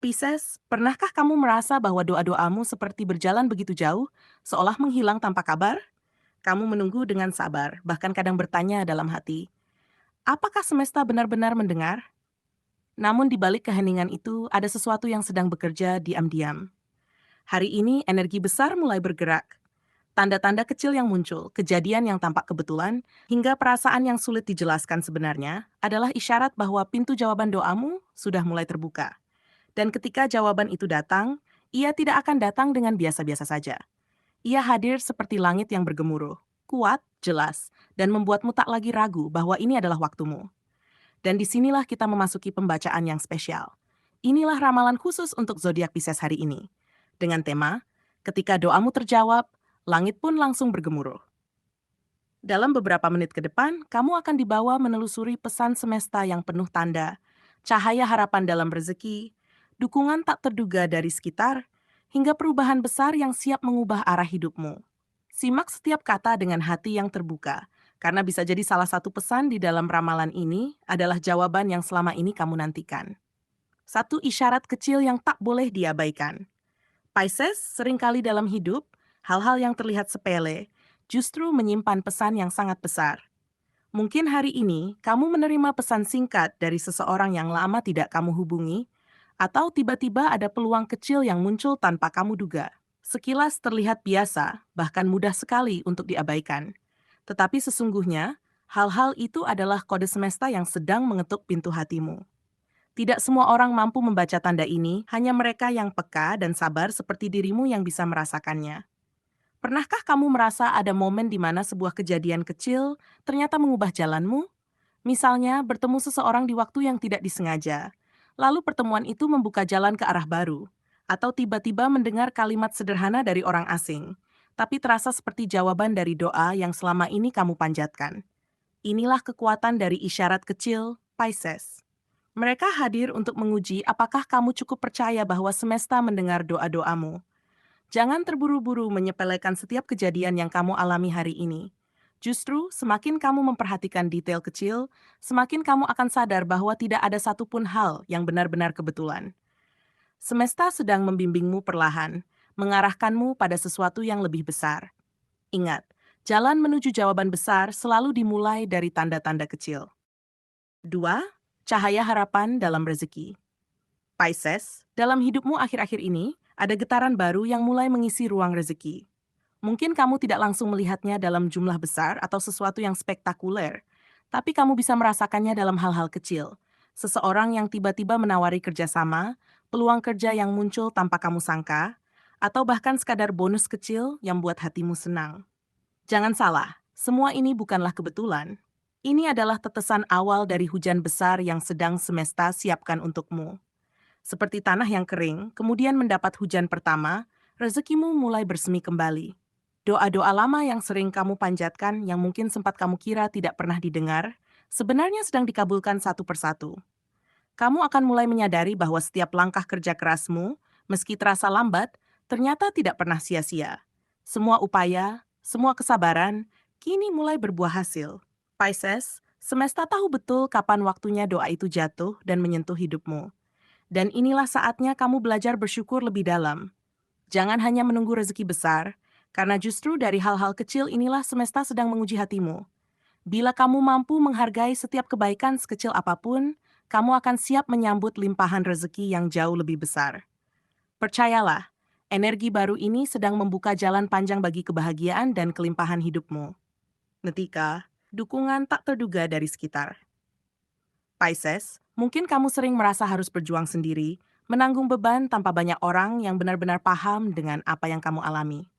Pisces, pernahkah kamu merasa bahwa doa-doamu seperti berjalan begitu jauh, seolah menghilang tanpa kabar? Kamu menunggu dengan sabar, bahkan kadang bertanya dalam hati, apakah semesta benar-benar mendengar? Namun di balik keheningan itu, ada sesuatu yang sedang bekerja diam-diam. Hari ini, energi besar mulai bergerak. Tanda-tanda kecil yang muncul, kejadian yang tampak kebetulan, hingga perasaan yang sulit dijelaskan sebenarnya, adalah isyarat bahwa pintu jawaban doamu sudah mulai terbuka. Dan ketika jawaban itu datang, ia tidak akan datang dengan biasa-biasa saja. Ia hadir seperti langit yang bergemuruh, kuat, jelas, dan membuatmu tak lagi ragu bahwa ini adalah waktumu. Dan disinilah kita memasuki pembacaan yang spesial. Inilah ramalan khusus untuk zodiak Pisces hari ini. Dengan tema, ketika doamu terjawab, langit pun langsung bergemuruh. Dalam beberapa menit ke depan, kamu akan dibawa menelusuri pesan semesta yang penuh tanda, cahaya harapan dalam rezeki, dukungan tak terduga dari sekitar, hingga perubahan besar yang siap mengubah arah hidupmu. Simak setiap kata dengan hati yang terbuka, karena bisa jadi salah satu pesan di dalam ramalan ini adalah jawaban yang selama ini kamu nantikan. Satu isyarat kecil yang tak boleh diabaikan. Pisces seringkali dalam hidup, hal-hal yang terlihat sepele justru menyimpan pesan yang sangat besar. Mungkin hari ini kamu menerima pesan singkat dari seseorang yang lama tidak kamu hubungi, atau tiba-tiba ada peluang kecil yang muncul tanpa kamu duga. Sekilas terlihat biasa, bahkan mudah sekali untuk diabaikan. Tetapi sesungguhnya, hal-hal itu adalah kode semesta yang sedang mengetuk pintu hatimu. Tidak semua orang mampu membaca tanda ini, hanya mereka yang peka dan sabar seperti dirimu yang bisa merasakannya. Pernahkah kamu merasa ada momen di mana sebuah kejadian kecil ternyata mengubah jalanmu? Misalnya, bertemu seseorang di waktu yang tidak disengaja, lalu pertemuan itu membuka jalan ke arah baru, atau tiba-tiba mendengar kalimat sederhana dari orang asing, tapi terasa seperti jawaban dari doa yang selama ini kamu panjatkan. Inilah kekuatan dari isyarat kecil, Pisces. Mereka hadir untuk menguji apakah kamu cukup percaya bahwa semesta mendengar doa-doamu. Jangan terburu-buru menyepelekan setiap kejadian yang kamu alami hari ini. Justru, semakin kamu memperhatikan detail kecil, semakin kamu akan sadar bahwa tidak ada satupun hal yang benar-benar kebetulan. Semesta sedang membimbingmu perlahan, mengarahkanmu pada sesuatu yang lebih besar. Ingat, jalan menuju jawaban besar selalu dimulai dari tanda-tanda kecil. 2. Cahaya harapan dalam rezeki. Pisces, dalam hidupmu akhir-akhir ini, ada getaran baru yang mulai mengisi ruang rezeki. Mungkin kamu tidak langsung melihatnya dalam jumlah besar atau sesuatu yang spektakuler, tapi kamu bisa merasakannya dalam hal-hal kecil. Seseorang yang tiba-tiba menawari kerjasama, peluang kerja yang muncul tanpa kamu sangka, atau bahkan sekadar bonus kecil yang buat hatimu senang. Jangan salah, semua ini bukanlah kebetulan. Ini adalah tetesan awal dari hujan besar yang sedang semesta siapkan untukmu. Seperti tanah yang kering, kemudian mendapat hujan pertama, rezekimu mulai bersemi kembali. Doa-doa lama yang sering kamu panjatkan yang mungkin sempat kamu kira tidak pernah didengar, sebenarnya sedang dikabulkan satu persatu. Kamu akan mulai menyadari bahwa setiap langkah kerja kerasmu, meski terasa lambat, ternyata tidak pernah sia-sia. Semua upaya, semua kesabaran, kini mulai berbuah hasil. Pisces, semesta tahu betul kapan waktunya doa itu jatuh dan menyentuh hidupmu. Dan inilah saatnya kamu belajar bersyukur lebih dalam. Jangan hanya menunggu rezeki besar, karena justru dari hal-hal kecil inilah semesta sedang menguji hatimu. Bila kamu mampu menghargai setiap kebaikan sekecil apapun, kamu akan siap menyambut limpahan rezeki yang jauh lebih besar. Percayalah, energi baru ini sedang membuka jalan panjang bagi kebahagiaan dan kelimpahan hidupmu. Netika, dukungan tak terduga dari sekitar. Pisces, mungkin kamu sering merasa harus berjuang sendiri, menanggung beban tanpa banyak orang yang benar-benar paham dengan apa yang kamu alami.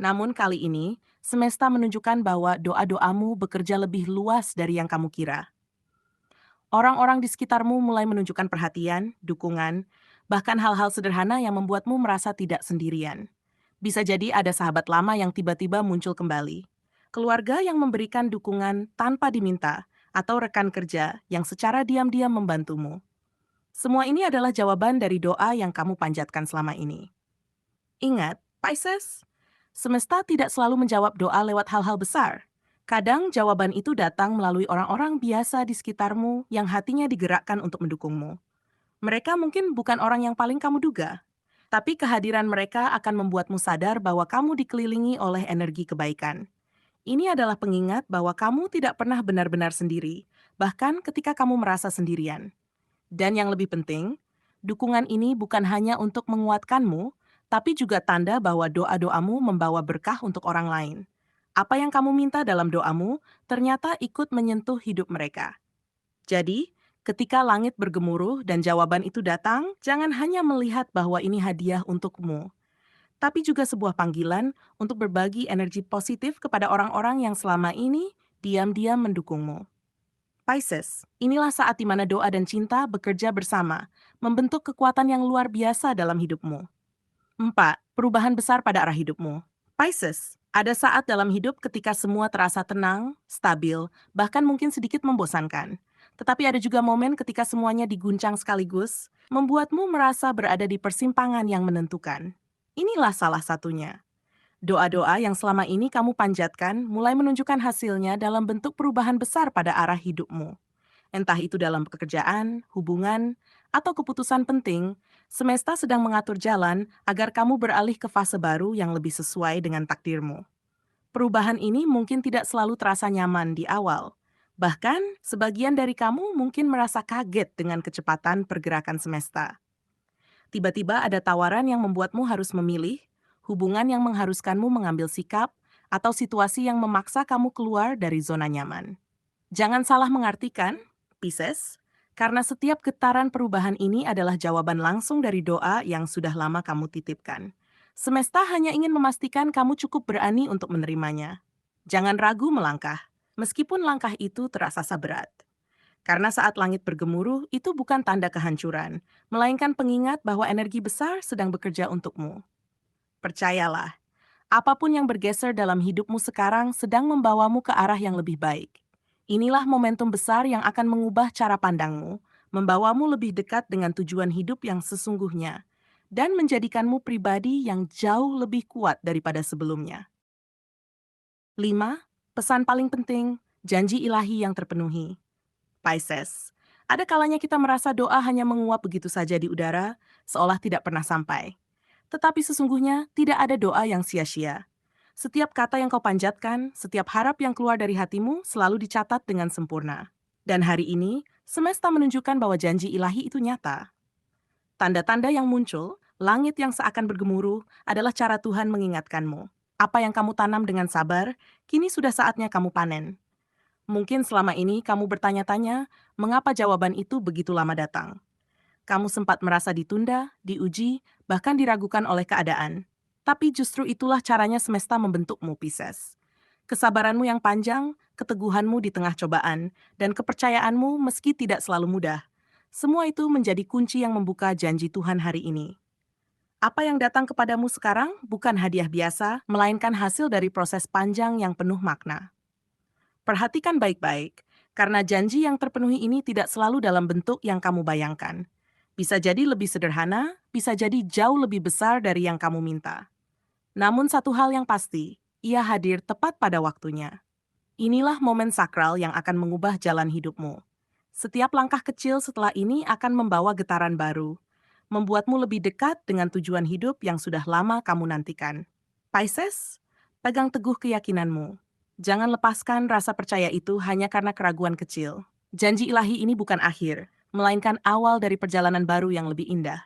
Namun kali ini, semesta menunjukkan bahwa doa-doamu bekerja lebih luas dari yang kamu kira. Orang-orang di sekitarmu mulai menunjukkan perhatian, dukungan, bahkan hal-hal sederhana yang membuatmu merasa tidak sendirian. Bisa jadi ada sahabat lama yang tiba-tiba muncul kembali. Keluarga yang memberikan dukungan tanpa diminta, atau rekan kerja yang secara diam-diam membantumu. Semua ini adalah jawaban dari doa yang kamu panjatkan selama ini. Ingat, Pisces, semesta tidak selalu menjawab doa lewat hal-hal besar. Kadang jawaban itu datang melalui orang-orang biasa di sekitarmu yang hatinya digerakkan untuk mendukungmu. Mereka mungkin bukan orang yang paling kamu duga, tapi kehadiran mereka akan membuatmu sadar bahwa kamu dikelilingi oleh energi kebaikan. Ini adalah pengingat bahwa kamu tidak pernah benar-benar sendiri, bahkan ketika kamu merasa sendirian. Dan yang lebih penting, dukungan ini bukan hanya untuk menguatkanmu, tapi juga tanda bahwa doa-doamu membawa berkah untuk orang lain. Apa yang kamu minta dalam doamu ternyata ikut menyentuh hidup mereka. Jadi, ketika langit bergemuruh dan jawaban itu datang, jangan hanya melihat bahwa ini hadiah untukmu, tapi juga sebuah panggilan untuk berbagi energi positif kepada orang-orang yang selama ini diam-diam mendukungmu. Pisces, inilah saat di mana doa dan cinta bekerja bersama, membentuk kekuatan yang luar biasa dalam hidupmu. 4. Perubahan besar pada arah hidupmu. Pisces, ada saat dalam hidup ketika semua terasa tenang, stabil, bahkan mungkin sedikit membosankan. Tetapi ada juga momen ketika semuanya diguncang sekaligus, membuatmu merasa berada di persimpangan yang menentukan. Inilah salah satunya. Doa-doa yang selama ini kamu panjatkan mulai menunjukkan hasilnya dalam bentuk perubahan besar pada arah hidupmu. Entah itu dalam pekerjaan, hubungan, atau keputusan penting, semesta sedang mengatur jalan agar kamu beralih ke fase baru yang lebih sesuai dengan takdirmu. Perubahan ini mungkin tidak selalu terasa nyaman di awal. Bahkan, sebagian dari kamu mungkin merasa kaget dengan kecepatan pergerakan semesta. Tiba-tiba ada tawaran yang membuatmu harus memilih, hubungan yang mengharuskanmu mengambil sikap, atau situasi yang memaksa kamu keluar dari zona nyaman. Jangan salah mengartikan, Pisces, karena setiap getaran perubahan ini adalah jawaban langsung dari doa yang sudah lama kamu titipkan. Semesta hanya ingin memastikan kamu cukup berani untuk menerimanya. Jangan ragu melangkah, meskipun langkah itu terasa berat. Karena saat langit bergemuruh, itu bukan tanda kehancuran, melainkan pengingat bahwa energi besar sedang bekerja untukmu. Percayalah, apapun yang bergeser dalam hidupmu sekarang sedang membawamu ke arah yang lebih baik. Inilah momentum besar yang akan mengubah cara pandangmu, membawamu lebih dekat dengan tujuan hidup yang sesungguhnya, dan menjadikanmu pribadi yang jauh lebih kuat daripada sebelumnya. 5. Pesan paling penting, janji ilahi yang terpenuhi. Pisces, ada kalanya kita merasa doa hanya menguap begitu saja di udara, seolah tidak pernah sampai. Tetapi sesungguhnya tidak ada doa yang sia-sia. Setiap kata yang kau panjatkan, setiap harap yang keluar dari hatimu selalu dicatat dengan sempurna. Dan hari ini, semesta menunjukkan bahwa janji ilahi itu nyata. Tanda-tanda yang muncul, langit yang seakan bergemuruh, adalah cara Tuhan mengingatkanmu. Apa yang kamu tanam dengan sabar, kini sudah saatnya kamu panen. Mungkin selama ini kamu bertanya-tanya, mengapa jawaban itu begitu lama datang? Kamu sempat merasa ditunda, diuji, bahkan diragukan oleh keadaan. Tapi justru itulah caranya semesta membentukmu, Pisces. Kesabaranmu yang panjang, keteguhanmu di tengah cobaan, dan kepercayaanmu meski tidak selalu mudah. Semua itu menjadi kunci yang membuka janji Tuhan hari ini. Apa yang datang kepadamu sekarang bukan hadiah biasa, melainkan hasil dari proses panjang yang penuh makna. Perhatikan baik-baik, karena janji yang terpenuhi ini tidak selalu dalam bentuk yang kamu bayangkan. Bisa jadi lebih sederhana, bisa jadi jauh lebih besar dari yang kamu minta. Namun satu hal yang pasti, ia hadir tepat pada waktunya. Inilah momen sakral yang akan mengubah jalan hidupmu. Setiap langkah kecil setelah ini akan membawa getaran baru, membuatmu lebih dekat dengan tujuan hidup yang sudah lama kamu nantikan. Pisces, pegang teguh keyakinanmu. Jangan lepaskan rasa percaya itu hanya karena keraguan kecil. Janji ilahi ini bukan akhir, melainkan awal dari perjalanan baru yang lebih indah.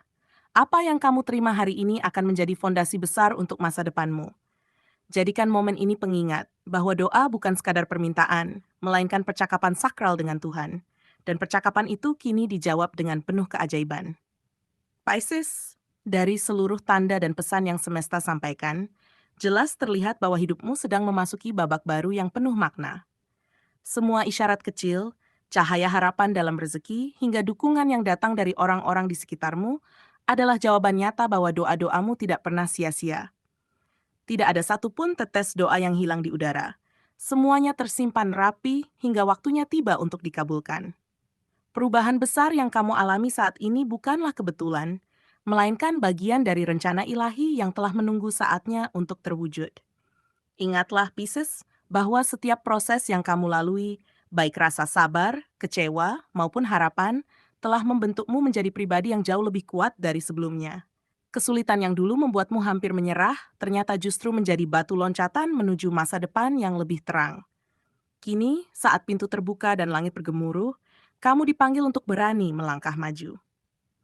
Apa yang kamu terima hari ini akan menjadi fondasi besar untuk masa depanmu. Jadikan momen ini pengingat bahwa doa bukan sekadar permintaan, melainkan percakapan sakral dengan Tuhan. Dan percakapan itu kini dijawab dengan penuh keajaiban. Pisces, dari seluruh tanda dan pesan yang semesta sampaikan, jelas terlihat bahwa hidupmu sedang memasuki babak baru yang penuh makna. Semua isyarat kecil, cahaya harapan dalam rezeki, hingga dukungan yang datang dari orang-orang di sekitarmu adalah jawaban nyata bahwa doa-doamu tidak pernah sia-sia. Tidak ada satupun tetes doa yang hilang di udara. Semuanya tersimpan rapi hingga waktunya tiba untuk dikabulkan. Perubahan besar yang kamu alami saat ini bukanlah kebetulan, melainkan bagian dari rencana ilahi yang telah menunggu saatnya untuk terwujud. Ingatlah, Pisces, bahwa setiap proses yang kamu lalui, baik rasa sabar, kecewa, maupun harapan, telah membentukmu menjadi pribadi yang jauh lebih kuat dari sebelumnya. Kesulitan yang dulu membuatmu hampir menyerah, ternyata justru menjadi batu loncatan menuju masa depan yang lebih terang. Kini, saat pintu terbuka dan langit bergemuruh, kamu dipanggil untuk berani melangkah maju.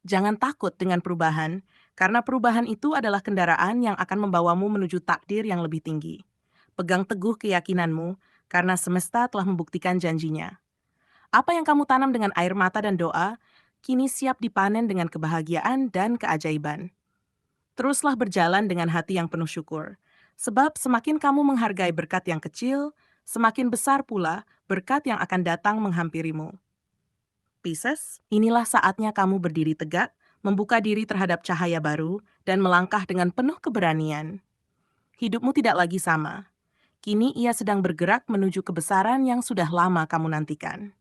Jangan takut dengan perubahan, karena perubahan itu adalah kendaraan yang akan membawamu menuju takdir yang lebih tinggi. Pegang teguh keyakinanmu, karena semesta telah membuktikan janjinya. Apa yang kamu tanam dengan air mata dan doa, kini siap dipanen dengan kebahagiaan dan keajaiban. Teruslah berjalan dengan hati yang penuh syukur, sebab semakin kamu menghargai berkat yang kecil, semakin besar pula berkat yang akan datang menghampirimu. Pisces, inilah saatnya kamu berdiri tegak, membuka diri terhadap cahaya baru, dan melangkah dengan penuh keberanian. Hidupmu tidak lagi sama. Kini ia sedang bergerak menuju kebesaran yang sudah lama kamu nantikan.